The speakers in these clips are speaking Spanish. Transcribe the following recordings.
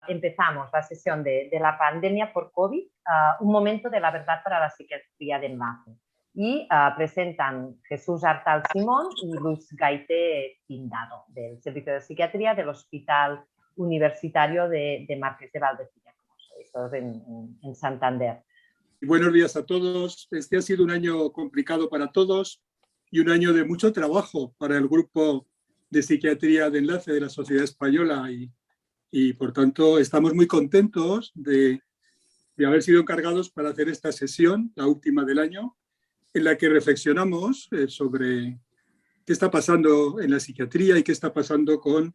empezamos la sesión de la pandemia por COVID, un momento de la verdad para la psiquiatría de enlace. Y presentan Jesús Artal Simón y Luis Gaite Pindado, del Servicio de Psiquiatría del Hospital Universitario de Marqués de Valdecilla, como en Santander. Buenos días a todos. Este ha sido un año complicado para todos y un año de mucho trabajo para el grupo de psiquiatría de enlace de la Sociedad Española y por tanto estamos muy contentos de haber sido encargados para hacer esta sesión, la última del año, en la que reflexionamos sobre qué está pasando en la psiquiatría y qué está pasando con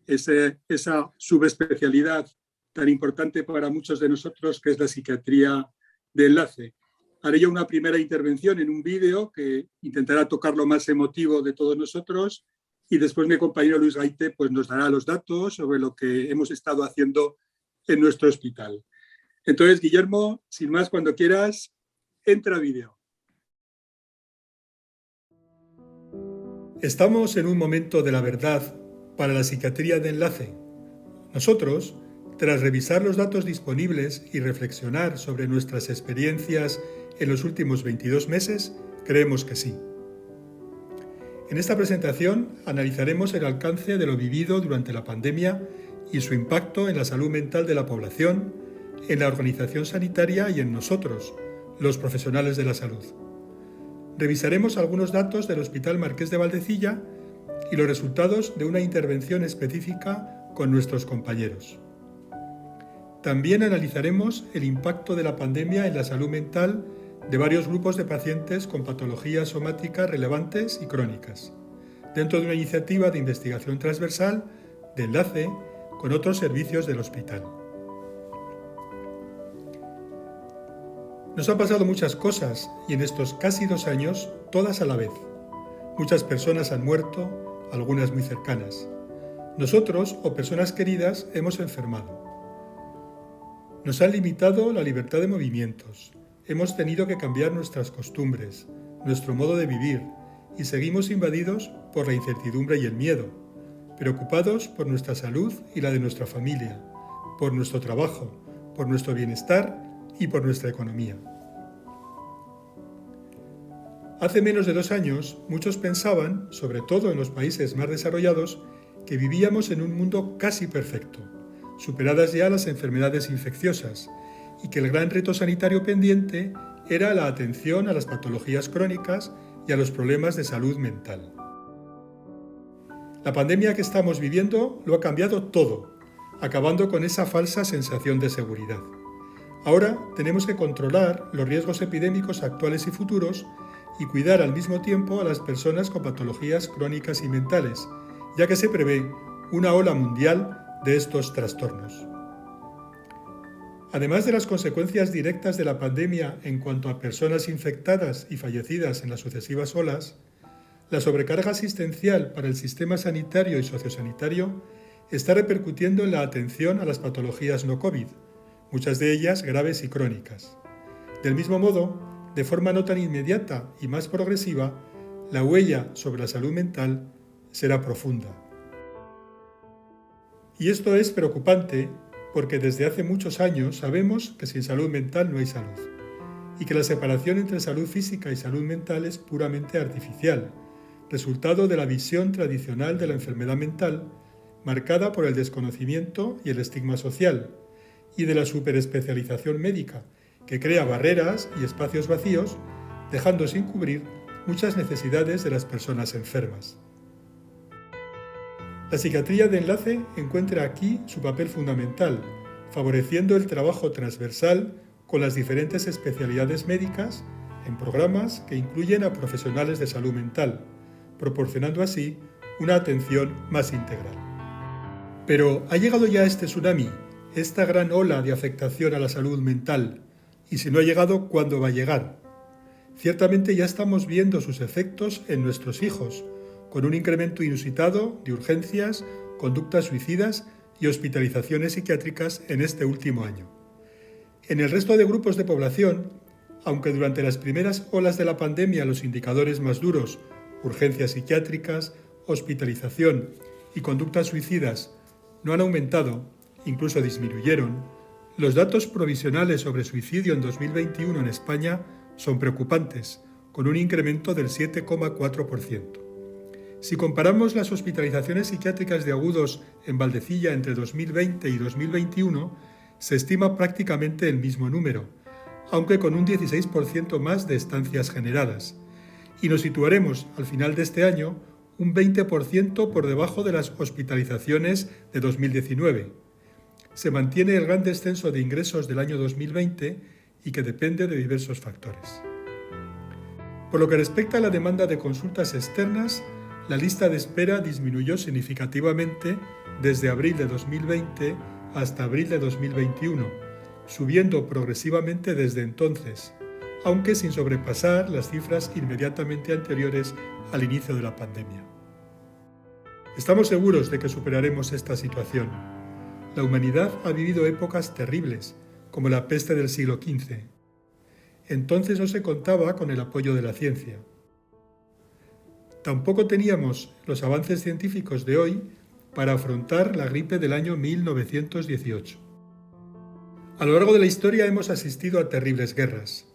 esa subespecialidad tan importante para muchos de nosotros que es la psiquiatría de enlace. Haré yo una primera intervención en un vídeo que intentará tocar lo más emotivo de todos nosotros y después mi compañero Luis Gaite pues, nos dará los datos sobre lo que hemos estado haciendo en nuestro hospital. Entonces, Guillermo, sin más, cuando quieras, entra vídeo. Estamos en un momento de la verdad para la psiquiatría de enlace. Nosotros, tras revisar los datos disponibles y reflexionar sobre nuestras experiencias en los últimos 22 meses, creemos que sí. En esta presentación analizaremos el alcance de lo vivido durante la pandemia y su impacto en la salud mental de la población, en la organización sanitaria y en nosotros, los profesionales de la salud. Revisaremos algunos datos del Hospital Marqués de Valdecilla y los resultados de una intervención específica con nuestros compañeros. También analizaremos el impacto de la pandemia en la salud mental de varios grupos de pacientes con patologías somáticas relevantes y crónicas, dentro de una iniciativa de investigación transversal de enlace con otros servicios del hospital. Nos han pasado muchas cosas y en estos casi 2 años, todas a la vez. Muchas personas han muerto, algunas muy cercanas. Nosotros o personas queridas hemos enfermado. Nos han limitado la libertad de movimientos. Hemos tenido que cambiar nuestras costumbres, nuestro modo de vivir y seguimos invadidos por la incertidumbre y el miedo, preocupados por nuestra salud y la de nuestra familia, por nuestro trabajo, por nuestro bienestar y por nuestra economía. Hace menos de 2 años, muchos pensaban, sobre todo en los países más desarrollados, que vivíamos en un mundo casi perfecto, superadas ya las enfermedades infecciosas, y que el gran reto sanitario pendiente era la atención a las patologías crónicas y a los problemas de salud mental. La pandemia que estamos viviendo lo ha cambiado todo, acabando con esa falsa sensación de seguridad. Ahora tenemos que controlar los riesgos epidémicos actuales y futuros y cuidar al mismo tiempo a las personas con patologías crónicas y mentales, ya que se prevé una ola mundial de estos trastornos. Además de las consecuencias directas de la pandemia en cuanto a personas infectadas y fallecidas en las sucesivas olas, la sobrecarga asistencial para el sistema sanitario y sociosanitario está repercutiendo en la atención a las patologías no COVID, muchas de ellas graves y crónicas. Del mismo modo, de forma no tan inmediata y más progresiva, la huella sobre la salud mental será profunda. Y esto es preocupante porque desde hace muchos años sabemos que sin salud mental no hay salud, y que la separación entre salud física y salud mental es puramente artificial, resultado de la visión tradicional de la enfermedad mental, marcada por el desconocimiento y el estigma social, y de la superespecialización médica, que crea barreras y espacios vacíos, dejando sin cubrir muchas necesidades de las personas enfermas. La psiquiatría de enlace encuentra aquí su papel fundamental, favoreciendo el trabajo transversal con las diferentes especialidades médicas en programas que incluyen a profesionales de salud mental, proporcionando así una atención más integral. Pero ¿ha llegado ya este tsunami, esta gran ola de afectación a la salud mental? Y si no ha llegado, ¿cuándo va a llegar? Ciertamente ya estamos viendo sus efectos en nuestros hijos, con un incremento inusitado de urgencias, conductas suicidas y hospitalizaciones psiquiátricas en este último año. En el resto de grupos de población, aunque durante las primeras olas de la pandemia los indicadores más duros, urgencias psiquiátricas, hospitalización y conductas suicidas, no han aumentado incluso disminuyeron, los datos provisionales sobre suicidio en 2021 en España son preocupantes, con un incremento del 7,4%. Si comparamos las hospitalizaciones psiquiátricas de agudos en Valdecilla entre 2020 y 2021, se estima prácticamente el mismo número, aunque con un 16% más de estancias generadas, y nos situaremos al final de este año un 20% por debajo de las hospitalizaciones de 2019. Se mantiene el gran descenso de ingresos del año 2020 y que depende de diversos factores. Por lo que respecta a la demanda de consultas externas, la lista de espera disminuyó significativamente desde abril de 2020 hasta abril de 2021, subiendo progresivamente desde entonces, aunque sin sobrepasar las cifras inmediatamente anteriores al inicio de la pandemia. Estamos seguros de que superaremos esta situación. La humanidad ha vivido épocas terribles, como la peste del siglo XV. Entonces no se contaba con el apoyo de la ciencia. Tampoco teníamos los avances científicos de hoy para afrontar la gripe del año 1918. A lo largo de la historia hemos asistido a terribles guerras.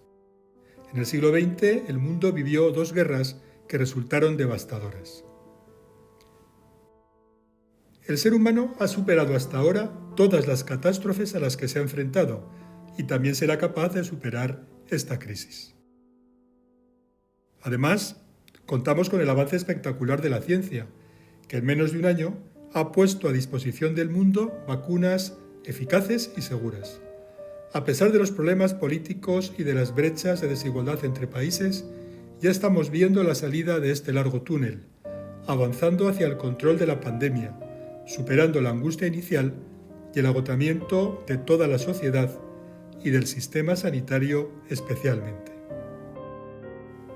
En el siglo XX, el mundo vivió 2 guerras que resultaron devastadoras. El ser humano ha superado hasta ahora todas las catástrofes a las que se ha enfrentado y también será capaz de superar esta crisis. Además, contamos con el avance espectacular de la ciencia, que en menos de un año ha puesto a disposición del mundo vacunas eficaces y seguras. A pesar de los problemas políticos y de las brechas de desigualdad entre países, ya estamos viendo la salida de este largo túnel, avanzando hacia el control de la pandemia, superando la angustia inicial y el agotamiento de toda la sociedad y del sistema sanitario especialmente.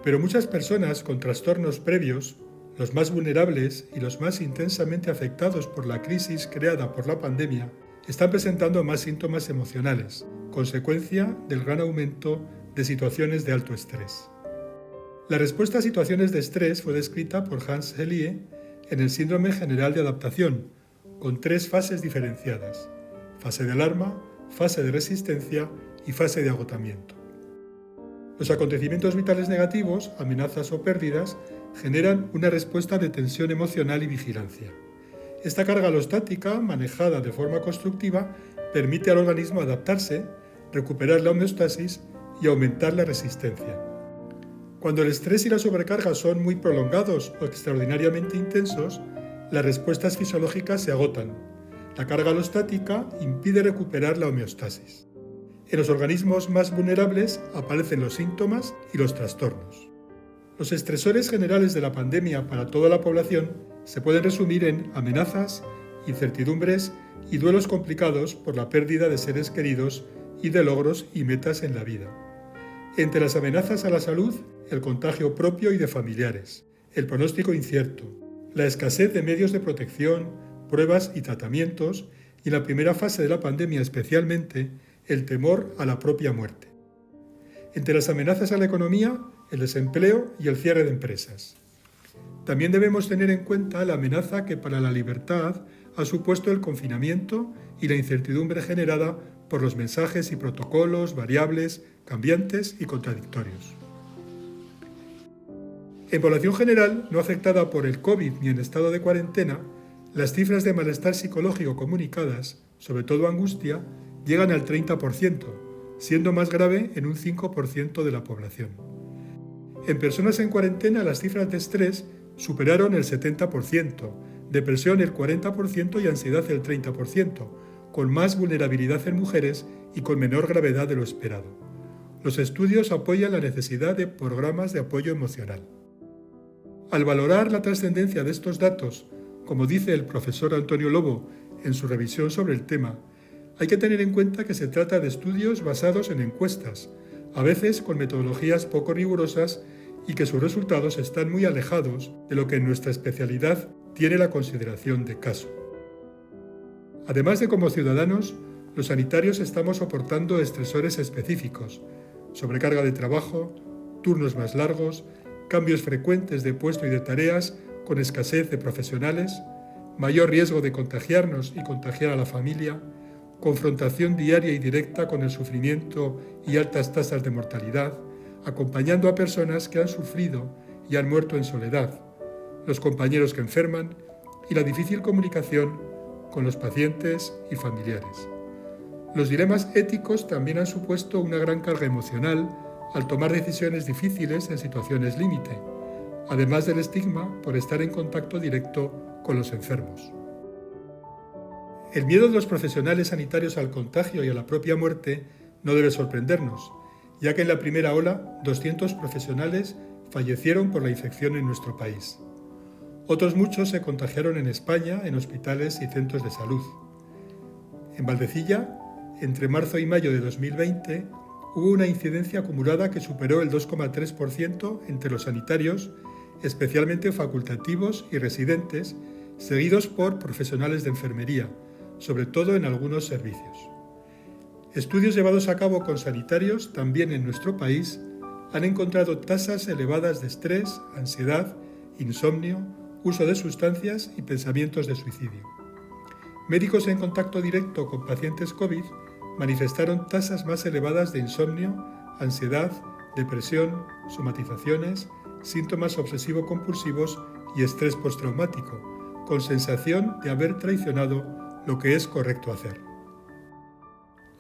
Pero muchas personas con trastornos previos, los más vulnerables y los más intensamente afectados por la crisis creada por la pandemia, están presentando más síntomas emocionales, consecuencia del gran aumento de situaciones de alto estrés. La respuesta a situaciones de estrés fue descrita por Hans Selye en el Síndrome General de Adaptación, con 3 fases diferenciadas: fase de alarma, fase de resistencia y fase de agotamiento. Los acontecimientos vitales negativos, amenazas o pérdidas, generan una respuesta de tensión emocional y vigilancia. Esta carga alostática, manejada de forma constructiva, permite al organismo adaptarse, recuperar la homeostasis y aumentar la resistencia. Cuando el estrés y la sobrecarga son muy prolongados o extraordinariamente intensos, las respuestas fisiológicas se agotan. La carga alostática impide recuperar la homeostasis. En los organismos más vulnerables aparecen los síntomas y los trastornos. Los estresores generales de la pandemia para toda la población se pueden resumir en amenazas, incertidumbres y duelos complicados por la pérdida de seres queridos y de logros y metas en la vida. Entre las amenazas a la salud, el contagio propio y de familiares, el pronóstico incierto, la escasez de medios de protección, pruebas y tratamientos, y en la primera fase de la pandemia especialmente, el temor a la propia muerte. Entre las amenazas a la economía, el desempleo y el cierre de empresas. También debemos tener en cuenta la amenaza que para la libertad ha supuesto el confinamiento y la incertidumbre generada por los mensajes y protocolos variables, cambiantes y contradictorios. En población general, no afectada por el COVID ni en estado de cuarentena, las cifras de malestar psicológico comunicadas, sobre todo angustia, llegan al 30%, siendo más grave en un 5% de la población. En personas en cuarentena, las cifras de estrés superaron el 70%, depresión el 40% y ansiedad el 30%, con más vulnerabilidad en mujeres y con menor gravedad de lo esperado. Los estudios apoyan la necesidad de programas de apoyo emocional. Al valorar la trascendencia de estos datos, como dice el profesor Antonio Lobo en su revisión sobre el tema, hay que tener en cuenta que se trata de estudios basados en encuestas, a veces con metodologías poco rigurosas y que sus resultados están muy alejados de lo que en nuestra especialidad tiene la consideración de caso. Además de como ciudadanos, los sanitarios estamos soportando estresores específicos, sobrecarga de trabajo, turnos más largos, cambios frecuentes de puesto y de tareas con escasez de profesionales, mayor riesgo de contagiarnos y contagiar a la familia, confrontación diaria y directa con el sufrimiento y altas tasas de mortalidad, acompañando a personas que han sufrido y han muerto en soledad, los compañeros que enferman y la difícil comunicación con los pacientes y familiares. Los dilemas éticos también han supuesto una gran carga emocional al tomar decisiones difíciles en situaciones límite, además del estigma por estar en contacto directo con los enfermos. El miedo de los profesionales sanitarios al contagio y a la propia muerte no debe sorprendernos, ya que en la primera ola 200 profesionales fallecieron por la infección en nuestro país. Otros muchos se contagiaron en España en hospitales y centros de salud. En Valdecilla, entre marzo y mayo de 2020, hubo una incidencia acumulada que superó el 2,3% entre los sanitarios, especialmente facultativos y residentes, seguidos por profesionales de enfermería, sobre todo en algunos servicios. Estudios llevados a cabo con sanitarios, también en nuestro país, han encontrado tasas elevadas de estrés, ansiedad, insomnio, uso de sustancias y pensamientos de suicidio. Médicos en contacto directo con pacientes COVID manifestaron tasas más elevadas de insomnio, ansiedad, depresión, somatizaciones, síntomas obsesivo-compulsivos y estrés postraumático, con sensación de haber traicionado lo que es correcto hacer.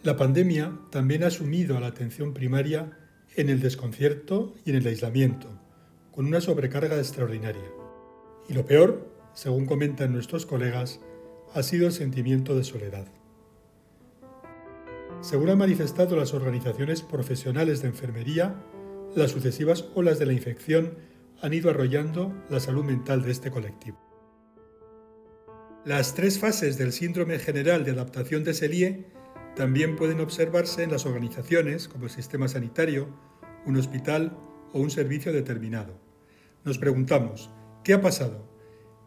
La pandemia también ha sumido a la atención primaria en el desconcierto y en el aislamiento, con una sobrecarga extraordinaria. Y lo peor, según comentan nuestros colegas, ha sido el sentimiento de soledad. Según han manifestado las organizaciones profesionales de enfermería, las sucesivas olas de la infección han ido arrollando la salud mental de este colectivo. Las 3 fases del síndrome general de adaptación de Selye también pueden observarse en las organizaciones como el sistema sanitario, un hospital o un servicio determinado. Nos preguntamos, ¿qué ha pasado?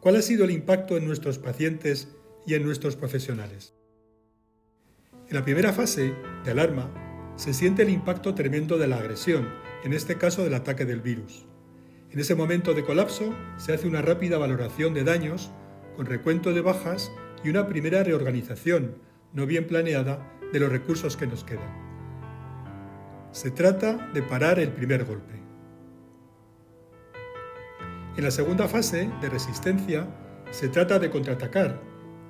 ¿Cuál ha sido el impacto en nuestros pacientes y en nuestros profesionales? En la primera fase, de alarma, se siente el impacto tremendo de la agresión, en este caso del ataque del virus. En ese momento de colapso se hace una rápida valoración de daños, con recuento de bajas y una primera reorganización, no bien planeada, de los recursos que nos quedan. Se trata de parar el primer golpe. En la segunda fase, de resistencia, se trata de contraatacar,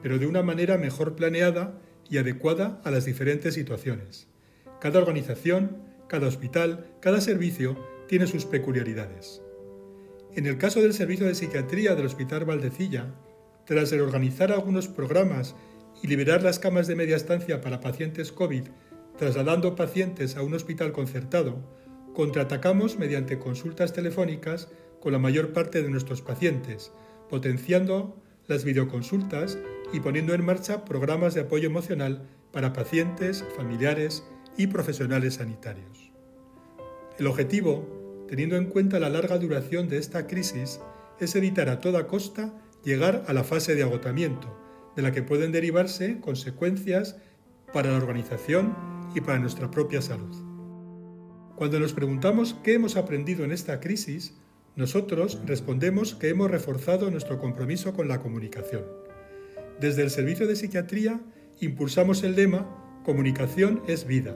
pero de una manera mejor planeada y adecuada a las diferentes situaciones. Cada organización, cada hospital, cada servicio tiene sus peculiaridades. En el caso del servicio de psiquiatría del Hospital Valdecilla, tras reorganizar algunos programas y liberar las camas de media estancia para pacientes COVID, trasladando pacientes a un hospital concertado, contraatacamos mediante consultas telefónicas con la mayor parte de nuestros pacientes, potenciando las videoconsultas y poniendo en marcha programas de apoyo emocional para pacientes, familiares y profesionales sanitarios. El objetivo, teniendo en cuenta la larga duración de esta crisis, es evitar a toda costa llegar a la fase de agotamiento, de la que pueden derivarse consecuencias para la organización y para nuestra propia salud. Cuando nos preguntamos qué hemos aprendido en esta crisis, nosotros respondemos que hemos reforzado nuestro compromiso con la comunicación. Desde el Servicio de Psiquiatría impulsamos el lema «Comunicación es vida»,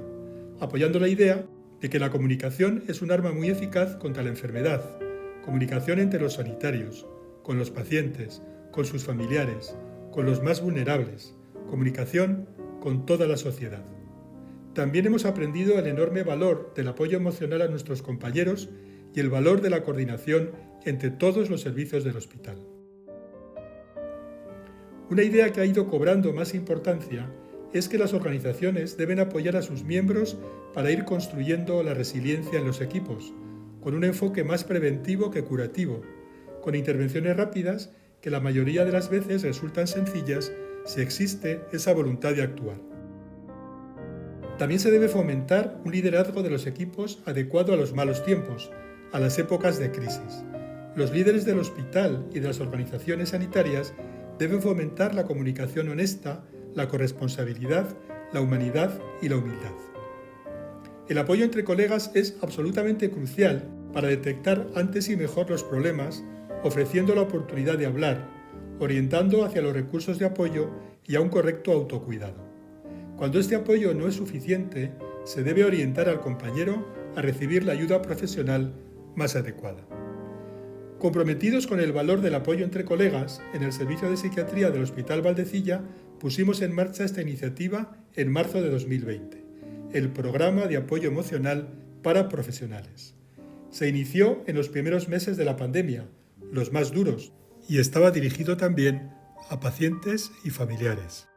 apoyando la idea de que la comunicación es un arma muy eficaz contra la enfermedad, comunicación entre los sanitarios, con los pacientes, con sus familiares, con los más vulnerables, comunicación con toda la sociedad. También hemos aprendido el enorme valor del apoyo emocional a nuestros compañeros y el valor de la coordinación entre todos los servicios del hospital. Una idea que ha ido cobrando más importancia es que las organizaciones deben apoyar a sus miembros para ir construyendo la resiliencia en los equipos, con un enfoque más preventivo que curativo, con intervenciones rápidas que la mayoría de las veces resultan sencillas si existe esa voluntad de actuar. También se debe fomentar un liderazgo de los equipos adecuado a los malos tiempos, a las épocas de crisis. Los líderes del hospital y de las organizaciones sanitarias deben fomentar la comunicación honesta, la corresponsabilidad, la humanidad y la humildad. El apoyo entre colegas es absolutamente crucial para detectar antes y mejor los problemas, ofreciendo la oportunidad de hablar, orientando hacia los recursos de apoyo y a un correcto autocuidado. Cuando este apoyo no es suficiente, se debe orientar al compañero a recibir la ayuda profesional más adecuada. Comprometidos con el valor del apoyo entre colegas, en el Servicio de Psiquiatría del Hospital Valdecilla pusimos en marcha esta iniciativa en marzo de 2020, el Programa de Apoyo Emocional para Profesionales. Se inició en los primeros meses de la pandemia, los más duros, y estaba dirigido también a pacientes y familiares.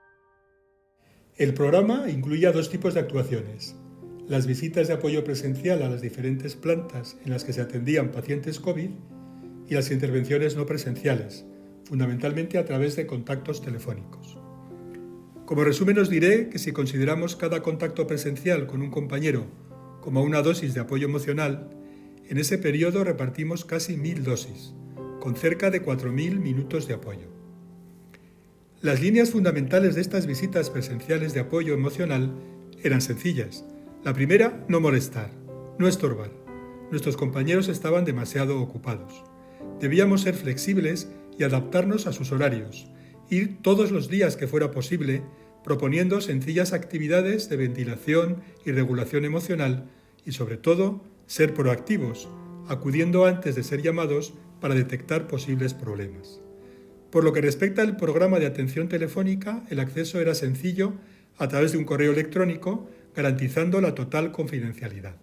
El programa incluía 2 tipos de actuaciones: las visitas de apoyo presencial a las diferentes plantas en las que se atendían pacientes COVID y las intervenciones no presenciales, fundamentalmente a través de contactos telefónicos. Como resumen os diré que si consideramos cada contacto presencial con un compañero como una dosis de apoyo emocional, en ese periodo repartimos casi 1000 dosis, con cerca de 4000 minutos de apoyo. Las líneas fundamentales de estas visitas presenciales de apoyo emocional eran sencillas. La primera, no molestar, no estorbar. Nuestros compañeros estaban demasiado ocupados. Debíamos ser flexibles y adaptarnos a sus horarios, ir todos los días que fuera posible, proponiendo sencillas actividades de ventilación y regulación emocional y, sobre todo, ser proactivos, acudiendo antes de ser llamados para detectar posibles problemas. Por lo que respecta al programa de atención telefónica, el acceso era sencillo a través de un correo electrónico, garantizando la total confidencialidad.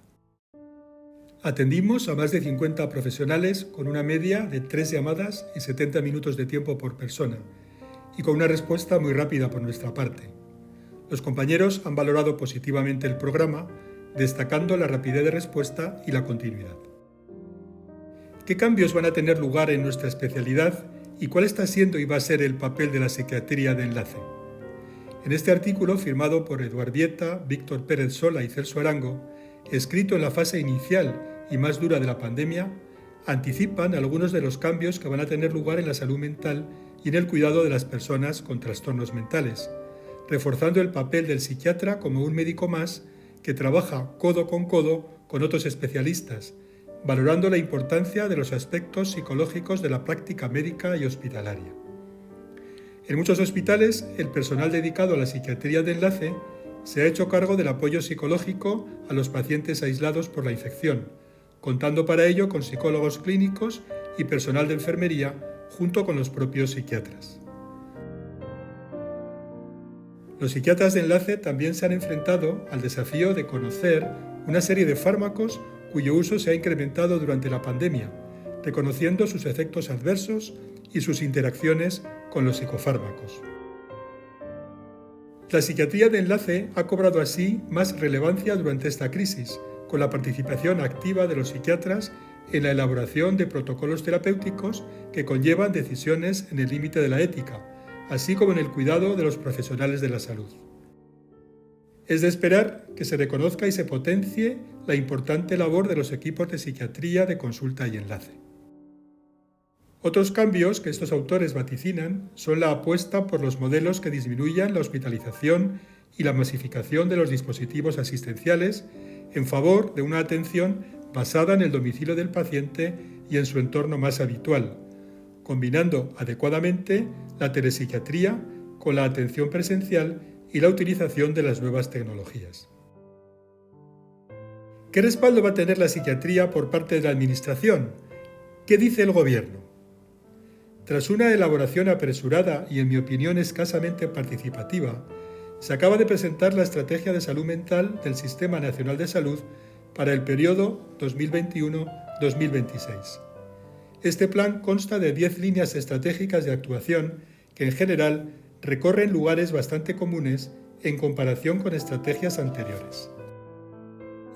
Atendimos a más de 50 profesionales con una media de 3 llamadas y 70 minutos de tiempo por persona, y con una respuesta muy rápida por nuestra parte. Los compañeros han valorado positivamente el programa, destacando la rapidez de respuesta y la continuidad. ¿Qué cambios van a tener lugar en nuestra especialidad y cuál está siendo y va a ser el papel de la psiquiatría de enlace? En este artículo, firmado por Eduard Vieta, Víctor Pérez Sola y Celso Arango, escrito en la fase inicial y más dura de la pandemia, anticipan algunos de los cambios que van a tener lugar en la salud mental y en el cuidado de las personas con trastornos mentales, reforzando el papel del psiquiatra como un médico más que trabaja codo con otros especialistas, valorando la importancia de los aspectos psicológicos de la práctica médica y hospitalaria. En muchos hospitales, el personal dedicado a la psiquiatría de enlace se ha hecho cargo del apoyo psicológico a los pacientes aislados por la infección, contando para ello con psicólogos clínicos y personal de enfermería junto con los propios psiquiatras. Los psiquiatras de enlace también se han enfrentado al desafío de conocer una serie de fármacos cuyo uso se ha incrementado durante la pandemia, reconociendo sus efectos adversos y sus interacciones con los psicofármacos. La psiquiatría de enlace ha cobrado así más relevancia durante esta crisis, con la participación activa de los psiquiatras en la elaboración de protocolos terapéuticos que conllevan decisiones en el límite de la ética, así como en el cuidado de los profesionales de la salud. Es de esperar que se reconozca y se potencie la importante labor de los equipos de psiquiatría de consulta y enlace. Otros cambios que estos autores vaticinan son la apuesta por los modelos que disminuyan la hospitalización y la masificación de los dispositivos asistenciales en favor de una atención basada en el domicilio del paciente y en su entorno más habitual, combinando adecuadamente la telepsiquiatría con la atención presencial y la utilización de las nuevas tecnologías. ¿Qué respaldo va a tener la psiquiatría por parte de la Administración? ¿Qué dice el Gobierno? Tras una elaboración apresurada y, en mi opinión, escasamente participativa, se acaba de presentar la Estrategia de Salud Mental del Sistema Nacional de Salud para el periodo 2021-2026. Este plan consta de 10 líneas estratégicas de actuación que, en general, recorren lugares bastante comunes en comparación con estrategias anteriores.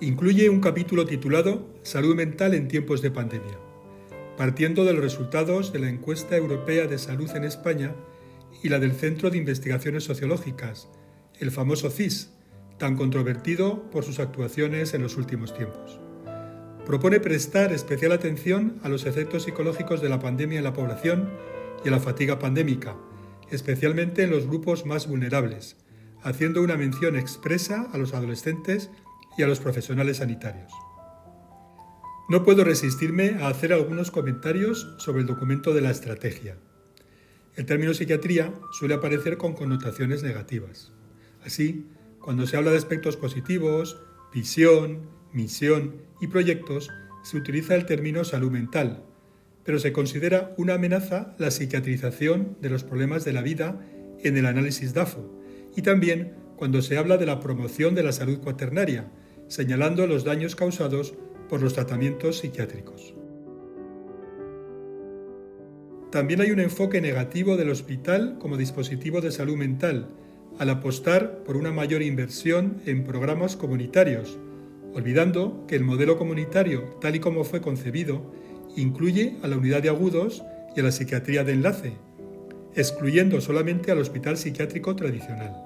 Incluye un capítulo titulado Salud mental en tiempos de pandemia, partiendo de los resultados de la Encuesta Europea de Salud en España y la del Centro de Investigaciones Sociológicas, el famoso CIS, tan controvertido por sus actuaciones en los últimos tiempos. Propone prestar especial atención a los efectos psicológicos de la pandemia en la población y a la fatiga pandémica, especialmente en los grupos más vulnerables, haciendo una mención expresa a los adolescentes y a los profesionales sanitarios. No puedo resistirme a hacer algunos comentarios sobre el documento de la estrategia. El término psiquiatría suele aparecer con connotaciones negativas. Así, Cuando se habla de aspectos positivos, visión, misión y proyectos, se utiliza el término salud mental, pero se considera una amenaza la psiquiatrización de los problemas de la vida en el análisis DAFO, y también cuando se habla de la promoción de la salud cuaternaria, señalando los daños causados por los tratamientos psiquiátricos. También hay un enfoque negativo del hospital como dispositivo de salud mental, al apostar por una mayor inversión en programas comunitarios, olvidando que el modelo comunitario, tal y como fue concebido, incluye a la unidad de agudos y a la psiquiatría de enlace, excluyendo solamente al hospital psiquiátrico tradicional.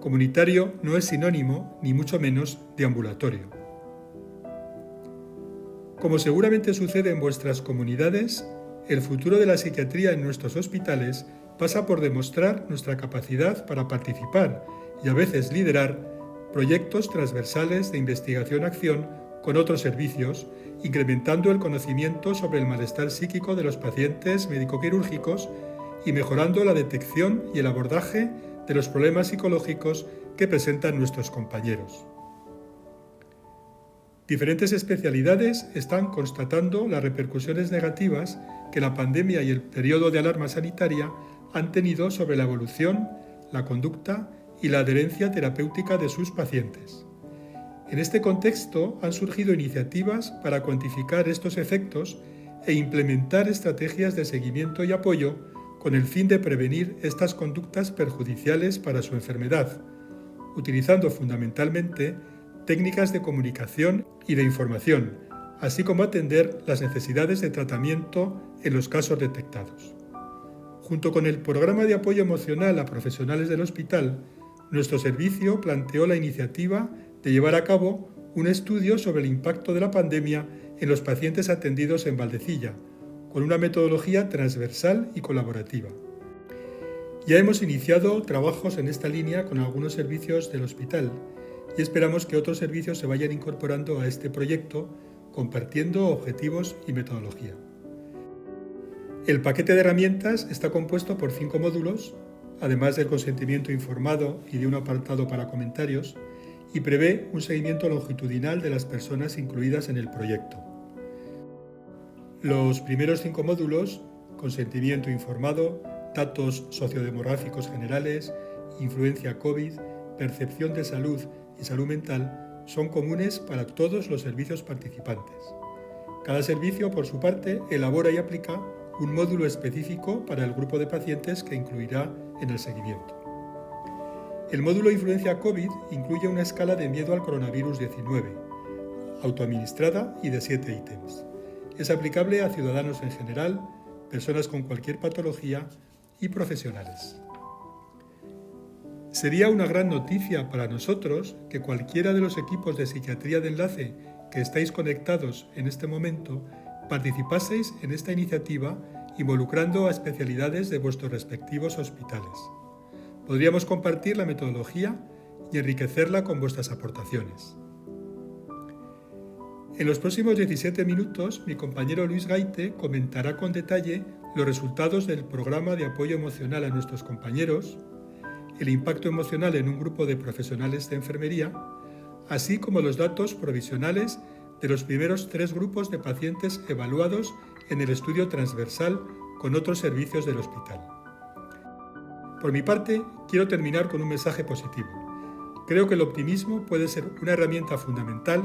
Comunitario no es sinónimo, ni mucho menos, de ambulatorio. Como seguramente sucede en vuestras comunidades, el futuro de la psiquiatría en nuestros hospitales pasa por demostrar nuestra capacidad para participar y a veces liderar proyectos transversales de investigación-acción con otros servicios, incrementando el conocimiento sobre el malestar psíquico de los pacientes médico-quirúrgicos y mejorando la detección y el abordaje de los problemas psicológicos que presentan nuestros compañeros. Diferentes especialidades están constatando las repercusiones negativas que la pandemia y el periodo de alarma sanitaria han tenido sobre la evolución, la conducta y la adherencia terapéutica de sus pacientes. En este contexto han surgido iniciativas para cuantificar estos efectos e implementar estrategias de seguimiento y apoyo con el fin de prevenir estas conductas perjudiciales para su enfermedad, utilizando fundamentalmente técnicas de comunicación y de información, así como atender las necesidades de tratamiento en los casos detectados. Junto con el programa de apoyo emocional a profesionales del hospital, nuestro servicio planteó la iniciativa de llevar a cabo un estudio sobre el impacto de la pandemia en los pacientes atendidos en Valdecilla, con una metodología transversal y colaborativa. Ya hemos iniciado trabajos en esta línea con algunos servicios del hospital y esperamos que otros servicios se vayan incorporando a este proyecto, compartiendo objetivos y metodología. El paquete de herramientas está compuesto por 5 módulos, además del consentimiento informado y de un apartado para comentarios, y prevé un seguimiento longitudinal de las personas incluidas en el proyecto. Los primeros 5 módulos, consentimiento informado, datos sociodemográficos generales, influencia COVID, percepción de salud y salud mental, son comunes para todos los servicios participantes. Cada servicio, por su parte, elabora y aplica un módulo específico para el grupo de pacientes que incluirá en el seguimiento. El módulo Influencia COVID incluye una escala de miedo al coronavirus 19, autoadministrada y de 7 ítems. Es aplicable a ciudadanos en general, personas con cualquier patología y profesionales. Sería una gran noticia para nosotros que cualquiera de los equipos de psiquiatría de enlace que estáis conectados en este momento participaseis en esta iniciativa involucrando a especialidades de vuestros respectivos hospitales. Podríamos compartir la metodología y enriquecerla con vuestras aportaciones. En los próximos 17 minutos, mi compañero Luis Gaite comentará con detalle los resultados del programa de apoyo emocional a nuestros compañeros, el impacto emocional en un grupo de profesionales de enfermería, así como los datos provisionales de los primeros 3 grupos de pacientes evaluados en el estudio transversal con otros servicios del hospital. Por mi parte, quiero terminar con un mensaje positivo. Creo que el optimismo puede ser una herramienta fundamental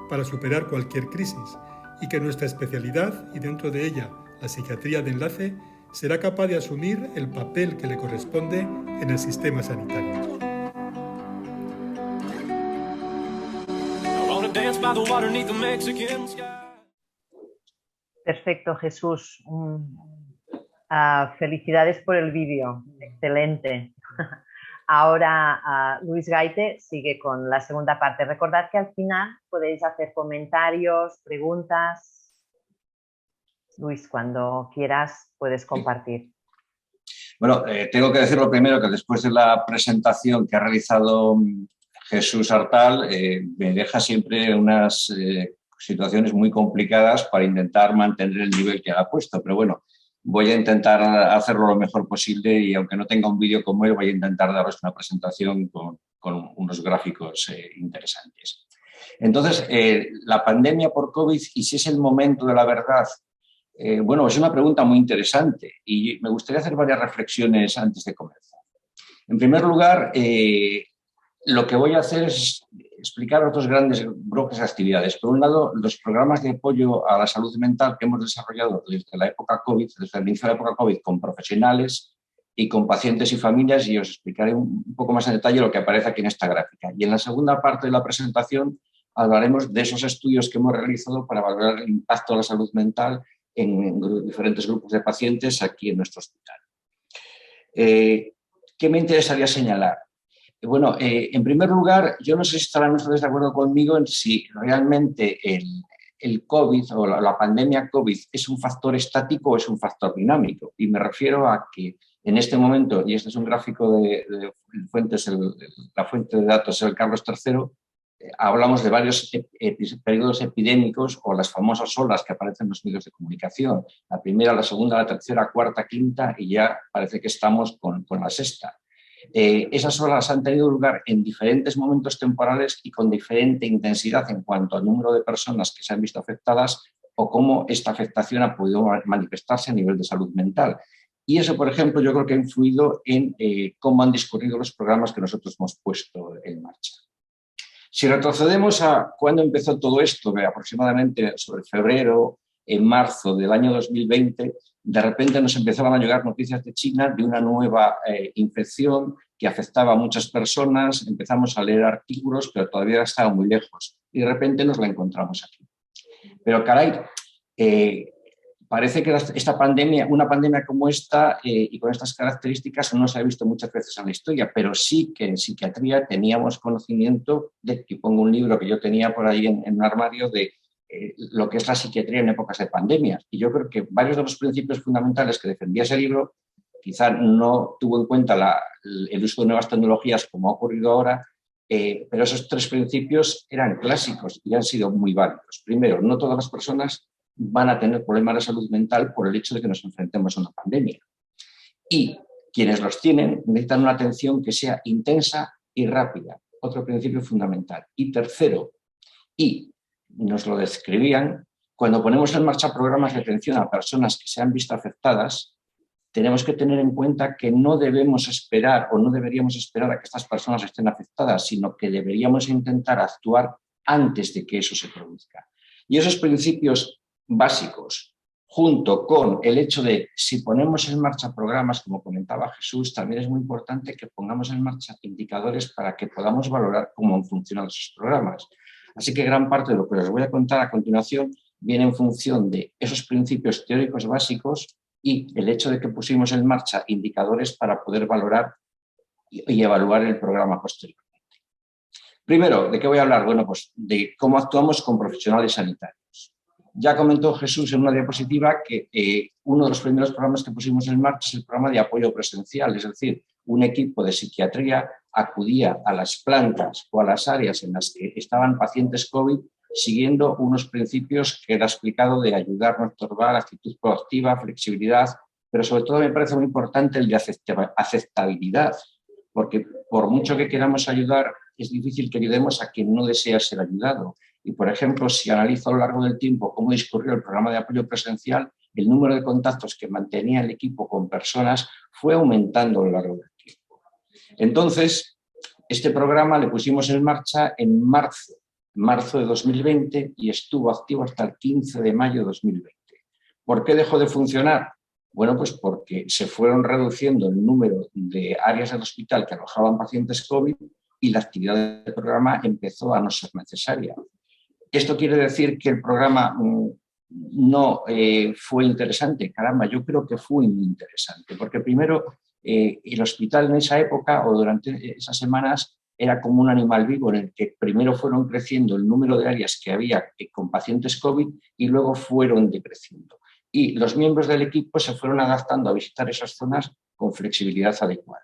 para superar cualquier crisis y que nuestra especialidad, y dentro de ella la psiquiatría de enlace, será capaz de asumir el papel que le corresponde en el sistema sanitario. Perfecto, Jesús. Felicidades por el vídeo. Excelente. Ahora Luis Gaite sigue con la segunda parte. Recordad que al final podéis hacer comentarios, preguntas. Luis, cuando quieras puedes compartir. Bueno, tengo que decir lo primero, que después de la presentación que ha realizado Jesús Artal, me deja siempre unas situaciones muy complicadas para intentar mantener el nivel que ha puesto. Pero bueno, voy a intentar hacerlo lo mejor posible y aunque no tenga un vídeo como él, voy a intentar daros una presentación con unos gráficos interesantes. Entonces, la pandemia por COVID, y si es el momento de la verdad, bueno, es una pregunta muy interesante y me gustaría hacer varias reflexiones antes de comenzar. En primer lugar, lo que voy a hacer es explicar otros grandes bloques de actividades. Por un lado, los programas de apoyo a la salud mental que hemos desarrollado desde la época COVID, desde el inicio de la época COVID, con profesionales y con pacientes y familias, y os explicaré un poco más en detalle lo que aparece aquí en esta gráfica. Y en la segunda parte de la presentación hablaremos de esos estudios que hemos realizado para valorar el impacto de la salud mental en diferentes grupos de pacientes aquí en nuestro hospital. ¿Qué me interesaría señalar? Bueno, en primer lugar, yo no sé si estarán ustedes de acuerdo conmigo en si realmente el COVID o la pandemia COVID es un factor estático o es un factor dinámico. Y me refiero a que en este momento, y este es un gráfico de fuentes, la fuente de datos es el Carlos III, hablamos de varios periodos epidémicos o las famosas olas que aparecen en los medios de comunicación. La primera, la segunda, la tercera, cuarta, quinta y ya parece que estamos con la sexta. Esas olas han tenido lugar en diferentes momentos temporales y con diferente intensidad en cuanto al número de personas que se han visto afectadas o cómo esta afectación ha podido manifestarse a nivel de salud mental. Y eso, por ejemplo, yo creo que ha influido en cómo han discurrido los programas que nosotros hemos puesto en marcha. Si retrocedemos a cuando empezó todo esto, aproximadamente sobre febrero, en marzo del año 2020, de repente nos empezaban a llegar noticias de China de una nueva infección que afectaba a muchas personas, empezamos a leer artículos, pero todavía estaba muy lejos y de repente nos la encontramos aquí. Pero caray, parece que esta pandemia, una pandemia como esta y con estas características no se ha visto muchas veces en la historia, pero sí que en psiquiatría teníamos conocimiento de, y pongo un libro que yo tenía por ahí en un armario de lo que es la psiquiatría en épocas de pandemias. Y yo creo que varios de los principios fundamentales que defendía ese libro quizá no tuvo en cuenta el uso de nuevas tecnologías como ha ocurrido ahora, pero esos tres principios eran clásicos y han sido muy válidos. Primero, no todas las personas van a tener problemas de salud mental por el hecho de que nos enfrentemos a una pandemia. Y quienes los tienen necesitan una atención que sea intensa y rápida. Otro principio fundamental. Y tercero, y nos lo describían, cuando ponemos en marcha programas de atención a personas que se han visto afectadas, tenemos que tener en cuenta que no debemos esperar o no deberíamos esperar a que estas personas estén afectadas, sino que deberíamos intentar actuar antes de que eso se produzca. Y esos principios básicos, junto con el hecho de si ponemos en marcha programas, como comentaba Jesús, también es muy importante que pongamos en marcha indicadores para que podamos valorar cómo han funcionado esos programas. Así que gran parte de lo que les voy a contar a continuación viene en función de esos principios teóricos básicos y el hecho de que pusimos en marcha indicadores para poder valorar y evaluar el programa posteriormente. Primero, ¿de qué voy a hablar? Bueno, pues de cómo actuamos con profesionales sanitarios. Ya comentó Jesús en una diapositiva que uno de los primeros programas que pusimos en marcha es el programa de apoyo presencial, es decir, un equipo de psiquiatría acudía a las plantas o a las áreas en las que estaban pacientes COVID siguiendo unos principios que era explicado de ayudar, no estorbar, actitud proactiva, flexibilidad, pero sobre todo me parece muy importante el de aceptabilidad, porque por mucho que queramos ayudar, es difícil que ayudemos a quien no desea ser ayudado. Y, por ejemplo, si analizo a lo largo del tiempo cómo discurrió el programa de apoyo presencial, el número de contactos que mantenía el equipo con personas fue aumentando a lo largo del tiempo. Entonces, este programa le pusimos en marcha en marzo de 2020 y estuvo activo hasta el 15 de mayo de 2020. ¿Por qué dejó de funcionar? Bueno, pues porque se fueron reduciendo el número de áreas del hospital que alojaban pacientes COVID y la actividad del programa empezó a no ser necesaria. ¿Esto quiere decir que el programa no fue interesante? Caramba, yo creo que fue muy interesante, porque primero el hospital en esa época o durante esas semanas era como un animal vivo en el que primero fueron creciendo el número de áreas que había con pacientes COVID y luego fueron decreciendo. Y los miembros del equipo se fueron adaptando a visitar esas zonas con flexibilidad adecuada.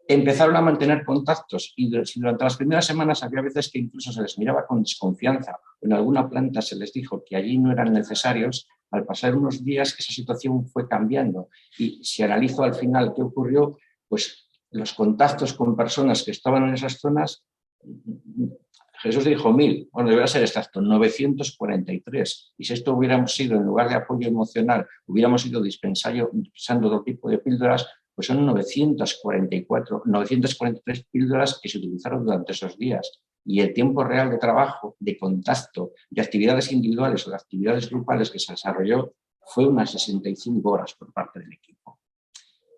Empezaron a mantener contactos y durante las primeras semanas había veces que incluso se les miraba con desconfianza. En alguna planta se les dijo que allí no eran necesarios. Al pasar unos días esa situación fue cambiando y si analizo al final qué ocurrió, pues los contactos con personas que estaban en esas zonas, Jesús dijo 1000, bueno, debería ser exacto, 943. Y si esto hubiéramos sido, en lugar de apoyo emocional, hubiéramos ido dispensando otro tipo de píldoras, pues son 943 píldoras que se utilizaron durante esos días. Y el tiempo real de trabajo, de contacto, de actividades individuales o de actividades grupales que se desarrolló fue unas 65 horas por parte del equipo.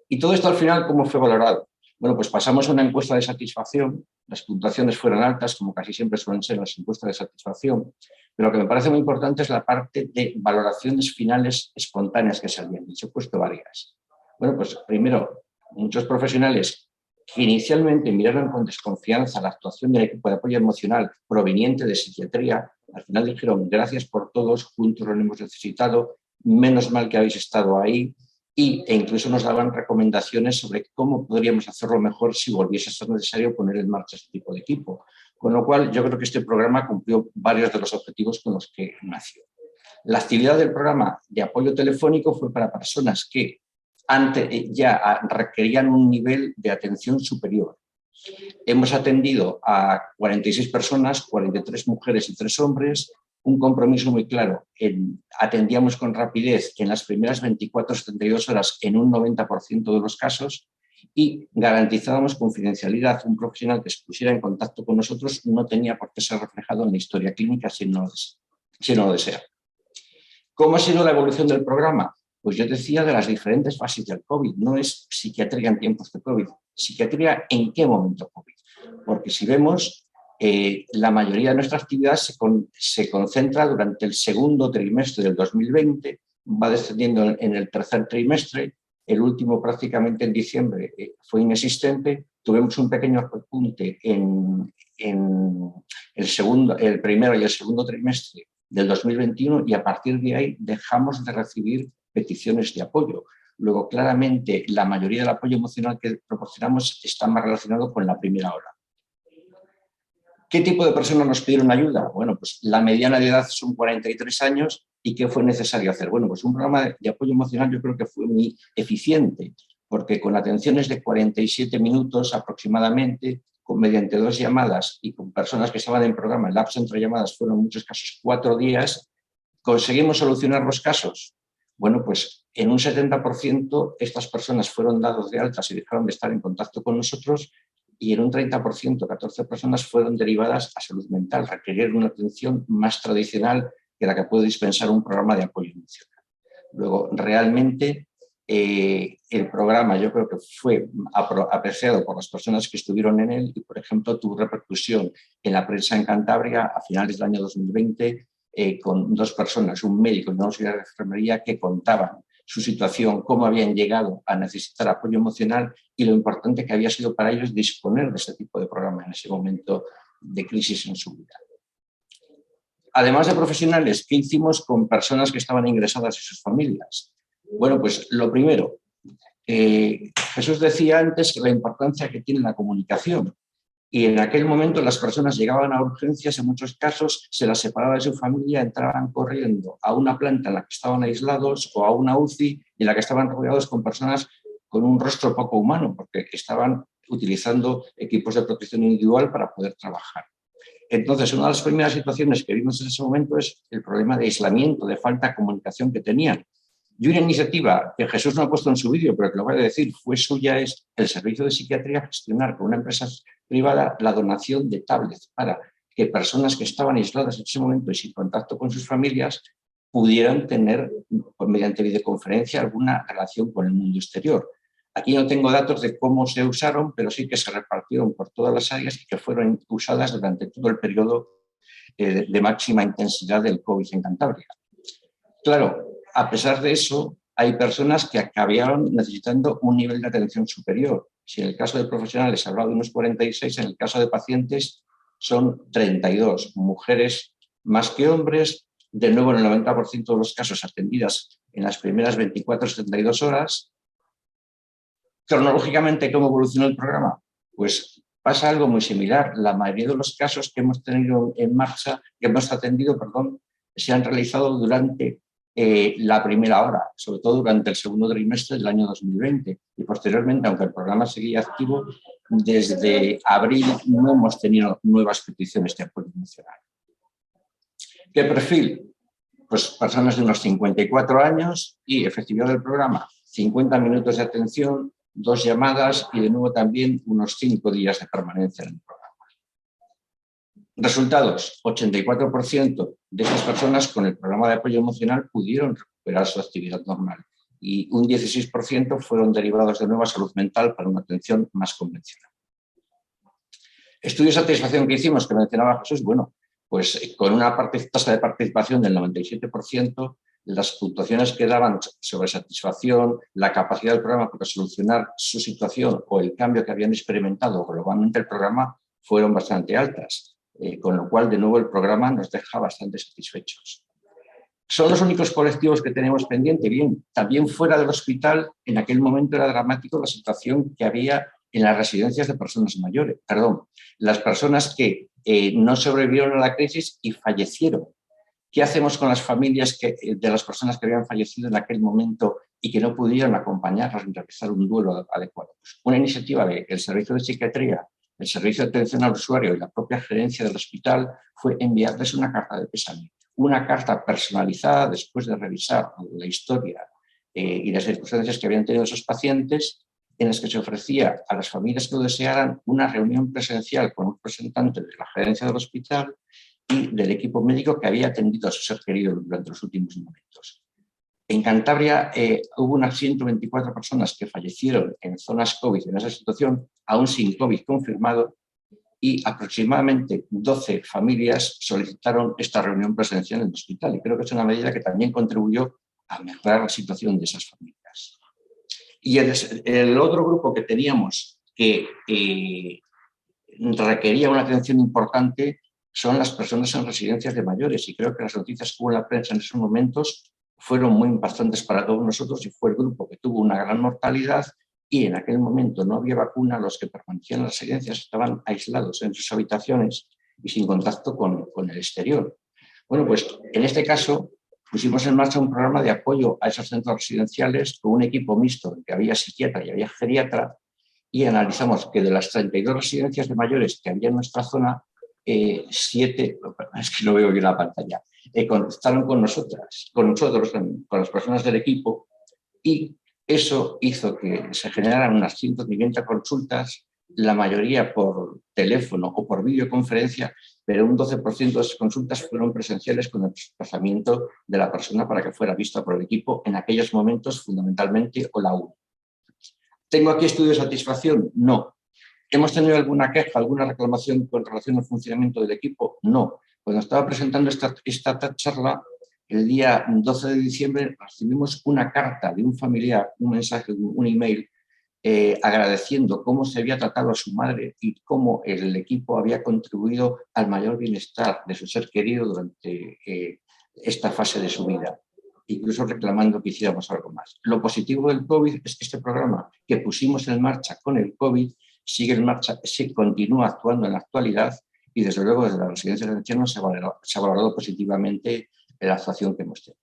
Y todo esto al final, ¿cómo fue valorado? Bueno, pues pasamos a una encuesta de satisfacción, las puntuaciones fueron altas, como casi siempre suelen ser las encuestas de satisfacción, pero lo que me parece muy importante es la parte de valoraciones finales espontáneas que salían. Y yo he puesto varias. Bueno, pues primero, muchos profesionales que inicialmente miraron con desconfianza la actuación del equipo de apoyo emocional proveniente de psiquiatría, al final dijeron gracias por todos, juntos lo hemos necesitado, menos mal que habéis estado ahí, e incluso nos daban recomendaciones sobre cómo podríamos hacerlo mejor si volviese a ser necesario poner en marcha este tipo de equipo. Con lo cual, yo creo que este programa cumplió varios de los objetivos con los que nació. La actividad del programa de apoyo telefónico fue para personas que ya requerían un nivel de atención superior. Hemos atendido a 46 personas, 43 mujeres y 3 hombres, un compromiso muy claro. Atendíamos con rapidez en las primeras 24 o 72 horas en un 90% de los casos y garantizábamos confidencialidad. Un profesional que se pusiera en contacto con nosotros no tenía por qué ser reflejado en la historia clínica si no lo desea. ¿Cómo ha sido la evolución del programa? Pues yo decía de las diferentes fases del COVID. No es psiquiatría en tiempos de COVID. Psiquiatría en qué momento COVID. Porque si vemos, la mayoría de nuestra actividad se concentra durante el segundo trimestre del 2020, va descendiendo en el tercer trimestre, el último prácticamente en diciembre fue inexistente, tuvimos un pequeño repunte en el primero y el segundo trimestre del 2021 y a partir de ahí dejamos de recibir peticiones de apoyo. Luego, claramente, la mayoría del apoyo emocional que proporcionamos está más relacionado con la primera hora. ¿Qué tipo de personas nos pidieron ayuda? Bueno, pues la mediana de edad son 43 años. ¿Y qué fue necesario hacer? Bueno, pues un programa de apoyo emocional yo creo que fue muy eficiente, porque con atenciones de 47 minutos aproximadamente, mediante 2 llamadas y con personas que estaban en programa, el lapso entre llamadas fueron en muchos casos 4 días, ¿conseguimos solucionar los casos? Bueno, pues en un 70% estas personas fueron dados de altas y dejaron de estar en contacto con nosotros y en un 30%, 14 personas fueron derivadas a salud mental, requirieron una atención más tradicional que la que puede dispensar un programa de apoyo emocional. Luego, realmente, el programa yo creo que fue apreciado por las personas que estuvieron en él y, por ejemplo, tuvo repercusión en la prensa en Cantabria a finales del año 2020 con 2 personas, un médico y una auxiliar de enfermería que contaban su situación, cómo habían llegado a necesitar apoyo emocional y lo importante que había sido para ellos disponer de este tipo de programa en ese momento de crisis en su vida. Además de profesionales, ¿qué hicimos con personas que estaban ingresadas y sus familias? Bueno, pues lo primero, Jesús decía antes que la importancia que tiene la comunicación. Y en aquel momento las personas llegaban a urgencias, en muchos casos se las separaba de su familia, entraban corriendo a una planta en la que estaban aislados o a una UCI en la que estaban rodeados con personas con un rostro poco humano, porque estaban utilizando equipos de protección individual para poder trabajar. Entonces, una de las primeras situaciones que vimos en ese momento es el problema de aislamiento, de falta de comunicación que tenían. Y una iniciativa que Jesús no ha puesto en su vídeo, pero que lo voy a decir, fue suya, es el Servicio de Psiquiatría gestionar con una empresa privada la donación de tablets para que personas que estaban aisladas en ese momento y sin contacto con sus familias pudieran tener, mediante videoconferencia, alguna relación con el mundo exterior. Aquí no tengo datos de cómo se usaron, pero sí que se repartieron por todas las áreas y que fueron usadas durante todo el periodo de máxima intensidad del COVID en Cantabria. Claro, a pesar de eso, hay personas que acabaron necesitando un nivel de atención superior. Si en el caso de profesionales se hablaba de unos 46, en el caso de pacientes son 32, mujeres más que hombres, de nuevo en el 90% de los casos atendidas en las primeras 24 o 72 horas. Cronológicamente, ¿cómo evolucionó el programa? Pues pasa algo muy similar. La mayoría de los casos que hemos tenido en marcha, que hemos atendido, se han realizado durante la primera hora, sobre todo durante el segundo trimestre del año 2020. Y posteriormente, aunque el programa seguía activo, desde abril no hemos tenido nuevas peticiones de apoyo emocional. ¿Qué perfil? Pues personas de unos 54 años y efectividad del programa, 50 minutos de atención, 2 llamadas y de nuevo también unos 5 días de permanencia en el programa. Resultados, 84% de estas personas con el programa de apoyo emocional pudieron recuperar su actividad normal y un 16% fueron derivados de nuevo a salud mental para una atención más convencional. Estudios de satisfacción que hicimos, que mencionaba Jesús, bueno, pues con una tasa de participación del 97%, las puntuaciones que daban sobre satisfacción, la capacidad del programa para solucionar su situación o el cambio que habían experimentado globalmente el programa fueron bastante altas. Con lo cual, de nuevo, el programa nos deja bastante satisfechos. ¿Son los únicos colectivos que tenemos pendiente? Bien, también fuera del hospital, en aquel momento era dramático la situación que había en las residencias de personas mayores. Perdón, las personas que no sobrevivieron a la crisis y fallecieron. ¿Qué hacemos con las familias de las personas que habían fallecido en aquel momento y que no pudieron acompañarlas en realizar un duelo adecuado? Pues una iniciativa del Servicio de Psiquiatría, el Servicio de Atención al Usuario y la propia gerencia del hospital fue enviarles una carta de pésame, una carta personalizada después de revisar la historia y las circunstancias que habían tenido esos pacientes, en las que se ofrecía a las familias que lo desearan una reunión presencial con un representante de la gerencia del hospital y del equipo médico que había atendido a su ser querido durante los últimos momentos. En Cantabria hubo unas 124 personas que fallecieron en zonas COVID en esa situación, aún sin COVID confirmado, y aproximadamente 12 familias solicitaron esta reunión presencial en el hospital. Y creo que es una medida que también contribuyó a mejorar la situación de esas familias. Y el otro grupo que teníamos que requería una atención importante son las personas en residencias de mayores. Y creo que las noticias que hubo en la prensa en esos momentos fueron muy impactantes para todos nosotros y fue el grupo que tuvo una gran mortalidad y en aquel momento no había vacuna, los que permanecían en las residencias estaban aislados en sus habitaciones y sin contacto con el exterior. Bueno, pues en este caso pusimos en marcha un programa de apoyo a esos centros residenciales con un equipo mixto, que había psiquiatra y había geriatra, y analizamos que de las 32 residencias de mayores que había en nuestra zona, 7, es que no veo bien la pantalla, contactaron con nosotros, con las personas del equipo, y eso hizo que se generaran unas 150 consultas, la mayoría por teléfono o por videoconferencia, pero un 12% de esas consultas fueron presenciales con el desplazamiento de la persona para que fuera vista por el equipo en aquellos momentos, fundamentalmente, o la 1. ¿Tengo aquí estudio de satisfacción? No. ¿Hemos tenido alguna queja, alguna reclamación con relación al funcionamiento del equipo? No. Cuando estaba presentando esta charla, el día 12 de diciembre recibimos una carta de un familiar, un mensaje, un email, agradeciendo cómo se había tratado a su madre y cómo el equipo había contribuido al mayor bienestar de su ser querido durante esta fase de su vida, incluso reclamando que hiciéramos algo más. Lo positivo del COVID es que este programa que pusimos en marcha con el COVID sigue en marcha, continúa actuando en la actualidad y desde luego desde la residencia de ancianos se ha valorado positivamente la actuación que hemos tenido.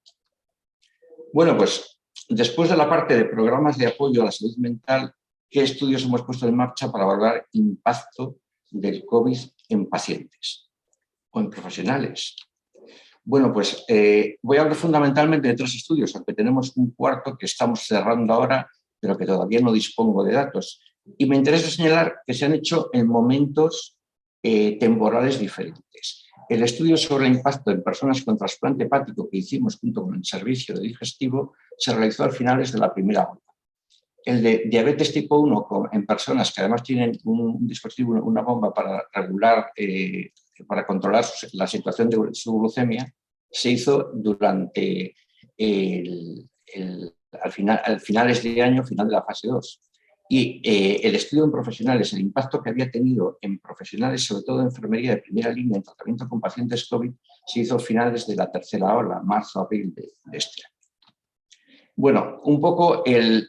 Bueno, pues después de la parte de programas de apoyo a la salud mental, ¿qué estudios hemos puesto en marcha para valorar impacto del COVID en pacientes o en profesionales? Bueno, pues voy a hablar fundamentalmente de 3 estudios, aunque tenemos un cuarto que estamos cerrando ahora, pero que todavía no dispongo de datos. Y me interesa señalar que se han hecho en momentos temporales diferentes. El estudio sobre el impacto en personas con trasplante hepático que hicimos junto con el servicio de digestivo se realizó a finales de la primera ola. El de diabetes tipo 1 en personas que además tienen un dispositivo, una bomba para regular, para controlar la situación de su glucemia, se hizo durante al finales de año, final de la fase 2. Y el estudio en profesionales, el impacto que había tenido en profesionales, sobre todo en enfermería de primera línea en tratamiento con pacientes COVID, se hizo a finales de la tercera ola, marzo-abril de este año. Bueno, un poco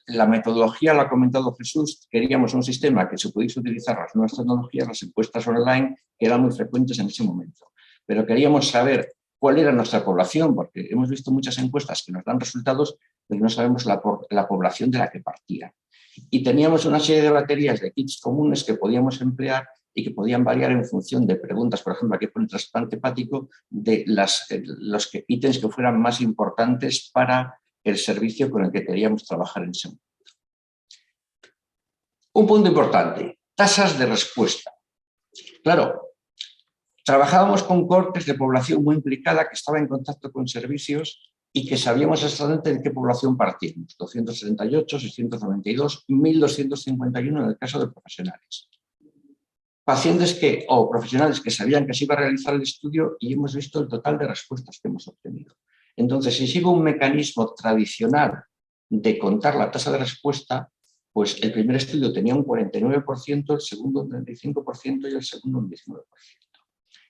la metodología la ha comentado Jesús. Queríamos un sistema que se pudiese utilizar las nuevas tecnologías, las encuestas online, que eran muy frecuentes en ese momento. Pero queríamos saber cuál era nuestra población, porque hemos visto muchas encuestas que nos dan resultados, pero no sabemos la población de la que partía. Y teníamos una serie de baterías de kits comunes que podíamos emplear y que podían variar en función de preguntas, por ejemplo, aquí pone trasplante hepático, de los ítems que fueran más importantes para el servicio con el que queríamos trabajar en ese momento. Un punto importante, tasas de respuesta. Claro, trabajábamos con cortes de población muy implicada que estaba en contacto con servicios y que sabíamos exactamente de qué población partíamos. 278, 692, 1251 en el caso de profesionales. Pacientes o profesionales que sabían que se iba a realizar el estudio y hemos visto el total de respuestas que hemos obtenido. Entonces, si sigo un mecanismo tradicional de contar la tasa de respuesta, pues el primer estudio tenía un 49%, el segundo un 35% y el segundo un 19%.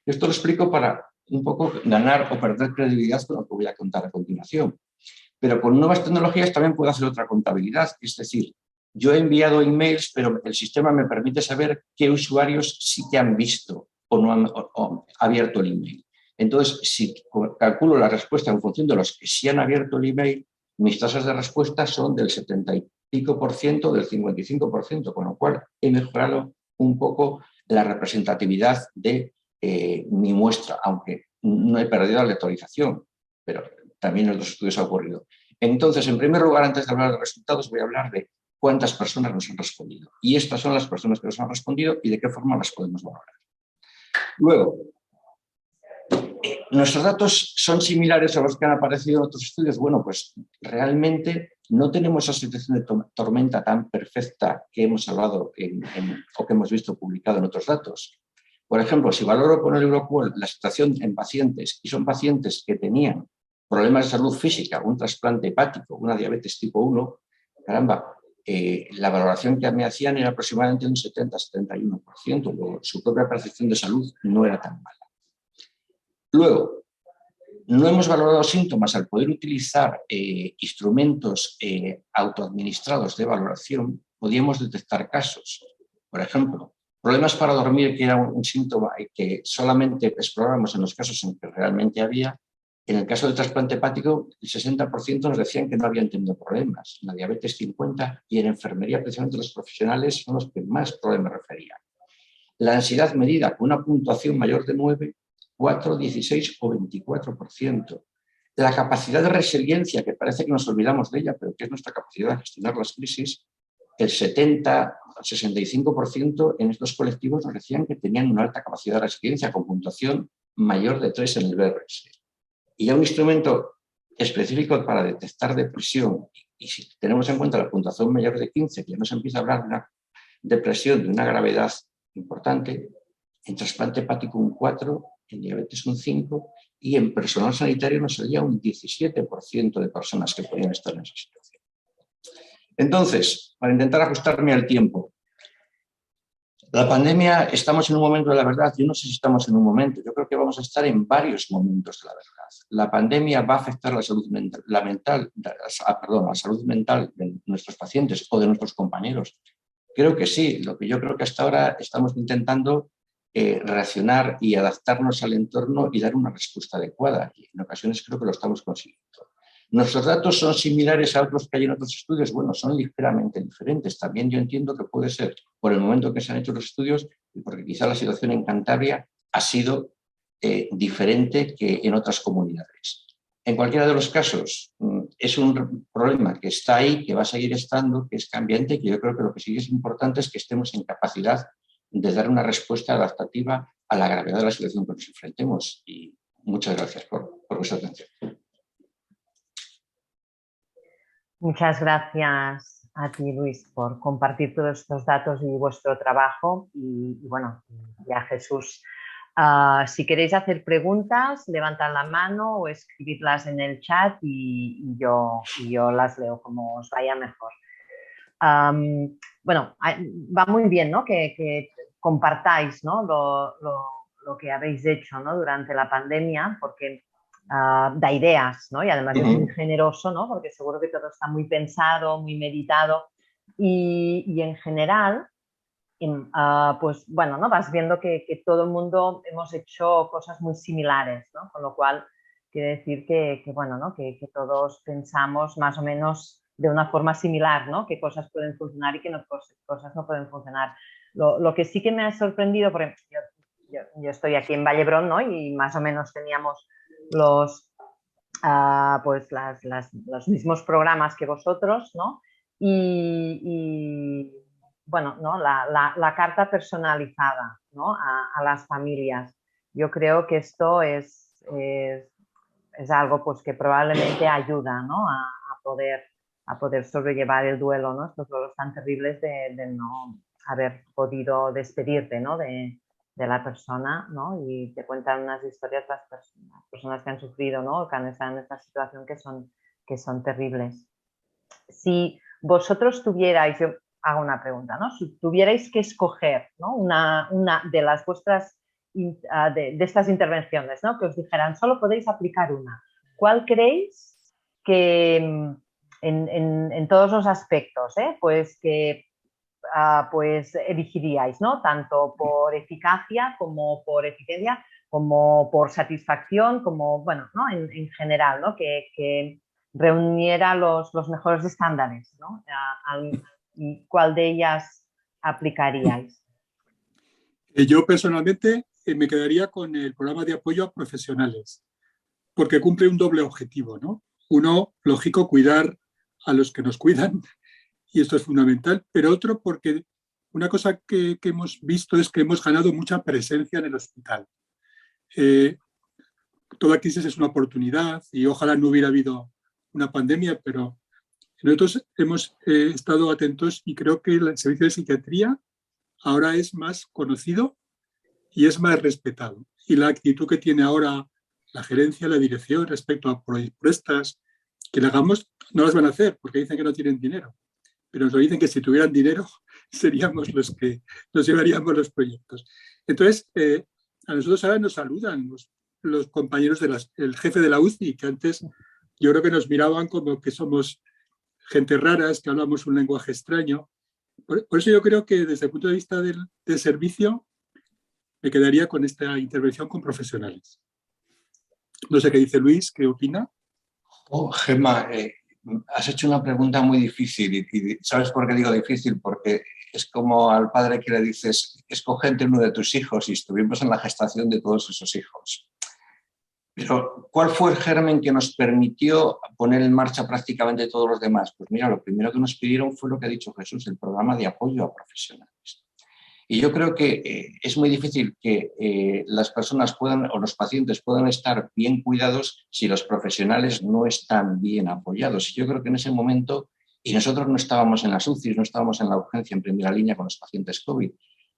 Esto lo explico para un poco ganar o perder credibilidad con lo que voy a contar a continuación. Pero con nuevas tecnologías también puedo hacer otra contabilidad, es decir, yo he enviado emails, pero el sistema me permite saber qué usuarios sí que han visto o no han abierto el email. Entonces, si calculo la respuesta en función de los que sí han abierto el email, mis tasas de respuesta son del 70 y pico por ciento, del 55%, con lo cual he mejorado un poco la representatividad de mi muestra, aunque no he perdido la lectorización, pero también en los estudios ha ocurrido. Entonces, en primer lugar, antes de hablar de resultados, voy a hablar de cuántas personas nos han respondido. Y estas son las personas que nos han respondido y de qué forma las podemos valorar. Luego, ¿nuestros datos son similares a los que han aparecido en otros estudios? Bueno, pues realmente no tenemos esa situación de tormenta tan perfecta que hemos hablado o que hemos visto publicado en otros datos. Por ejemplo, si valoro con el Euroqual la situación en pacientes y son pacientes que tenían problemas de salud física, un trasplante hepático, una diabetes tipo 1, caramba, la valoración que me hacían era aproximadamente un 70-71%, luego su propia percepción de salud no era tan mala. Luego, no hemos valorado síntomas al poder utilizar instrumentos autoadministrados de valoración, podíamos detectar casos. Por ejemplo, problemas para dormir, que era un síntoma que solamente exploramos en los casos en que realmente había. En el caso del trasplante hepático, el 60% nos decían que no habían tenido problemas. En la diabetes 50% y en enfermería, precisamente los profesionales son los que más problemas referían. La ansiedad medida con una puntuación mayor de 9, 4, 16 o 24%. La capacidad de resiliencia, que parece que nos olvidamos de ella, pero que es nuestra capacidad de gestionar las crisis, el 70 al 65% en estos colectivos nos decían que tenían una alta capacidad de resiliencia con puntuación mayor de 3 en el BRS. Y ya un instrumento específico para detectar depresión, y si tenemos en cuenta la puntuación mayor de 15, que ya nos empieza a hablar de una depresión de una gravedad importante, en trasplante hepático un 4, en diabetes un 5 y en personal sanitario nos salía un 17% de personas que podían estar en esa situación. Entonces, para intentar ajustarme al tiempo, la pandemia, estamos en un momento de la verdad. Yo no sé si estamos en un momento, yo creo que vamos a estar en varios momentos de la verdad. La pandemia va a afectar la salud mental, la salud mental de nuestros pacientes o de nuestros compañeros. Creo que sí, lo que yo creo que hasta ahora estamos intentando reaccionar y adaptarnos al entorno y dar una respuesta adecuada. Y en ocasiones creo que lo estamos consiguiendo. ¿Nuestros datos son similares a otros que hay en otros estudios? Bueno, son ligeramente diferentes. También yo entiendo que puede ser por el momento que se han hecho los estudios y porque quizá la situación en Cantabria ha sido diferente que en otras comunidades. En cualquiera de los casos, es un problema que está ahí, que va a seguir estando, que es cambiante, y que yo creo que lo que sí es importante es que estemos en capacidad de dar una respuesta adaptativa a la gravedad de la situación que nos enfrentemos. Y muchas gracias por vuestra atención. Muchas gracias a ti, Luis, por compartir todos estos datos y vuestro trabajo. Y bueno, ya Jesús, si queréis hacer preguntas, levantad la mano o escribidlas en el chat y yo las leo como os vaya mejor. Bueno, va muy bien, ¿no? que compartáis, ¿no? lo que habéis hecho, ¿no? Durante la pandemia, porque da ideas, ¿no? Y además es muy generoso, ¿no? Porque seguro que todo está muy pensado, muy meditado y en general, pues bueno, ¿no? Vas viendo que todo el mundo hemos hecho cosas muy similares, ¿no? Con lo cual quiere decir que bueno, ¿no? que todos pensamos más o menos de una forma similar, ¿no? Qué cosas pueden funcionar y qué cosas no pueden funcionar. Lo que sí que me ha sorprendido, por ejemplo, yo estoy aquí en Vallebrón, ¿no? Y más o menos teníamos pues los mismos programas que vosotros, ¿no? Y bueno, ¿no? La carta personalizada, ¿no? a las familias. Yo creo que esto es algo pues, que probablemente ayuda, ¿no? a poder sobrellevar el duelo, ¿no? Estos duelos tan terribles de no haber podido despedirte, ¿no? de la persona, ¿no? Y te cuentan unas historias las personas que han sufrido, ¿no? Que han estado en esta situación que son terribles. Si vosotros tuvierais, yo hago una pregunta, ¿no? Si tuvierais que escoger, ¿no? una de las vuestras de estas intervenciones, ¿no? Que os dijeran, solo podéis aplicar una. ¿Cuál creéis que en todos los aspectos, pues que pues elegiríais, ¿no? Tanto por eficacia como por eficiencia, como por satisfacción, como, bueno, ¿no? En general, ¿no? Que reuniera los mejores estándares, ¿no? ¿Y cuál de ellas aplicaríais? Yo personalmente me quedaría con el programa de apoyo a profesionales, porque cumple un doble objetivo, ¿no? Uno, lógico, cuidar a los que nos cuidan, y esto es fundamental, pero otro porque una cosa que hemos visto es que hemos ganado mucha presencia en el hospital. Toda crisis es una oportunidad y ojalá no hubiera habido una pandemia, pero nosotros hemos estado atentos y creo que el servicio de psiquiatría ahora es más conocido y es más respetado. Y la actitud que tiene ahora la gerencia, la dirección respecto a propuestas que le hagamos, no las van a hacer porque dicen que no tienen dinero. Pero nos lo dicen que si tuvieran dinero seríamos los que nos llevaríamos los proyectos. Entonces, a nosotros ahora nos saludan los compañeros el jefe de la UCI, que antes yo creo que nos miraban como que somos gente raras, que hablamos un lenguaje extraño. Por eso yo creo que desde el punto de vista del servicio me quedaría con esta intervención con profesionales. No sé qué dice Luis, ¿qué opina? Gemma, has hecho una pregunta muy difícil y ¿sabes por qué digo difícil? Porque es como al padre que le dices, escoge entre uno de tus hijos y estuvimos en la gestación de todos esos hijos. Pero, ¿cuál fue el germen que nos permitió poner en marcha prácticamente todos los demás? Pues mira, lo primero que nos pidieron fue lo que ha dicho Jesús, el programa de apoyo a profesionales. Y yo creo que es muy difícil que las personas puedan o los pacientes puedan estar bien cuidados si los profesionales no están bien apoyados. Y yo creo que en ese momento, y nosotros no estábamos en las UCIs, no estábamos en la urgencia en primera línea con los pacientes COVID,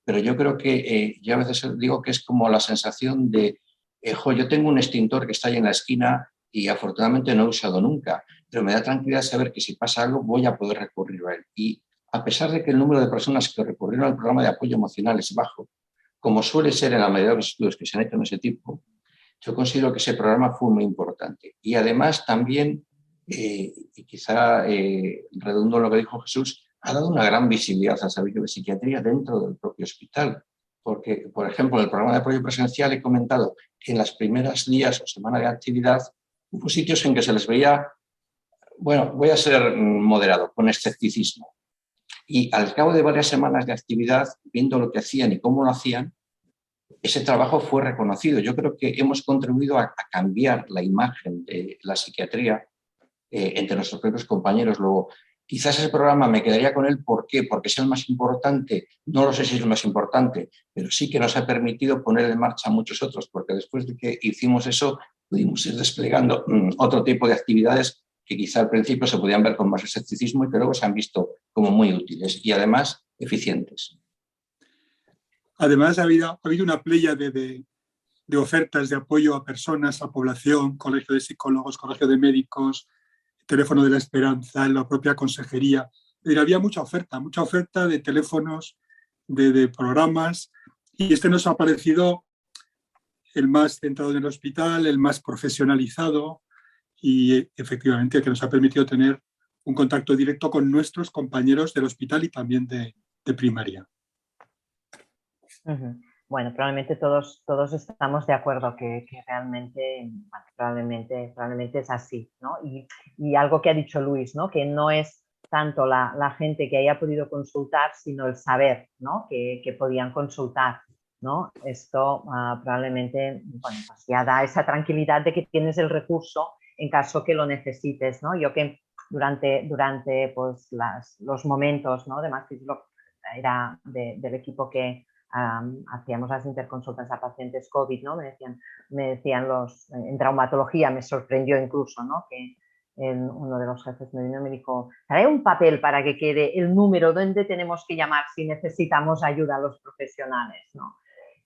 pero yo creo que yo a veces digo que es como la sensación de, yo tengo un extintor que está ahí en la esquina y afortunadamente no he usado nunca, pero me da tranquilidad saber que si pasa algo voy a poder recurrir a él. Y a pesar de que el número de personas que recurrieron al programa de apoyo emocional es bajo, como suele ser en la mayoría de los estudios que se han hecho en ese tipo, yo considero que ese programa fue muy importante. Y además también, y quizá redundo en lo que dijo Jesús, ha dado una gran visibilidad al servicio de psiquiatría dentro del propio hospital. Porque, por ejemplo, en el programa de apoyo presencial he comentado que en las primeras días o semana de actividad hubo sitios en que se les veía, bueno, voy a ser moderado, con escepticismo. Y al cabo de varias semanas de actividad, viendo lo que hacían y cómo lo hacían, ese trabajo fue reconocido. Yo creo que hemos contribuido a cambiar la imagen de la psiquiatría entre nuestros propios compañeros. Luego, quizás ese programa me quedaría con él. ¿Por qué? Porque es el más importante. No lo sé si es el más importante, pero sí que nos ha permitido poner en marcha muchos otros, porque después de que hicimos eso, pudimos ir desplegando otro tipo de actividades que quizá al principio se podían ver con más escepticismo y que luego se han visto como muy útiles y además eficientes. Además, ha habido una playa de ofertas de apoyo a personas, a población, colegio de psicólogos, colegio de médicos, teléfono de la esperanza, la propia consejería. Había mucha oferta de teléfonos, de programas, y este nos ha parecido el más centrado en el hospital, el más profesionalizado y efectivamente el que nos ha permitido tener un contacto directo con nuestros compañeros del hospital y también de primaria. bueno, probablemente todos estamos de acuerdo que realmente, bueno, probablemente es así, ¿no? Y algo que ha dicho Luis, ¿no? Que no es tanto la gente que haya podido consultar, sino el saber, ¿no? Que podían consultar, ¿no? Esto probablemente, bueno, pues ya da esa tranquilidad de que tienes el recurso en caso que lo necesites, ¿no? Yo que durante pues, los momentos, ¿no? De Matrixlock era del equipo que hacíamos las interconsultas a pacientes COVID, ¿no? Me decían en traumatología, me sorprendió incluso, ¿no? Que uno de los jefes me dijo, trae un papel para que quede el número donde tenemos que llamar si necesitamos ayuda a los profesionales, ¿no?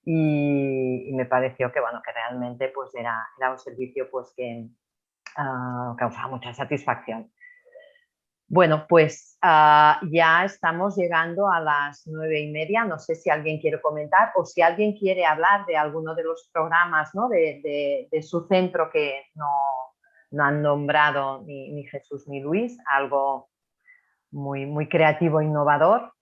Y me pareció que, bueno, que realmente pues era un servicio pues que causaba mucha satisfacción. Bueno, pues ya estamos llegando a las 9:30. No sé si alguien quiere comentar o si alguien quiere hablar de alguno de los programas, ¿no? de su centro que no han nombrado ni Jesús ni Luis, algo muy creativo e innovador.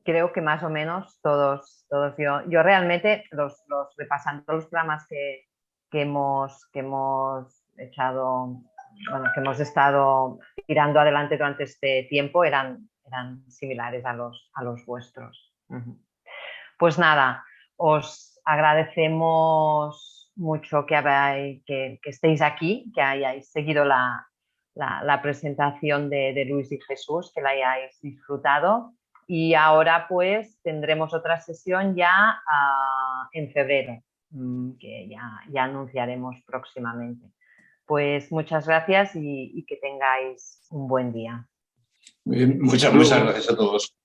Creo que más o menos todos yo realmente repasando los programas que hemos echado, bueno, que hemos estado tirando adelante durante este tiempo eran similares a los vuestros. Pues nada, os agradecemos mucho que estéis aquí, que hayáis seguido la presentación de Luis y Jesús, que la hayáis disfrutado. Y ahora pues tendremos otra sesión ya en febrero, que ya anunciaremos próximamente. Pues muchas gracias y que tengáis un buen día. Muchas gracias a todos.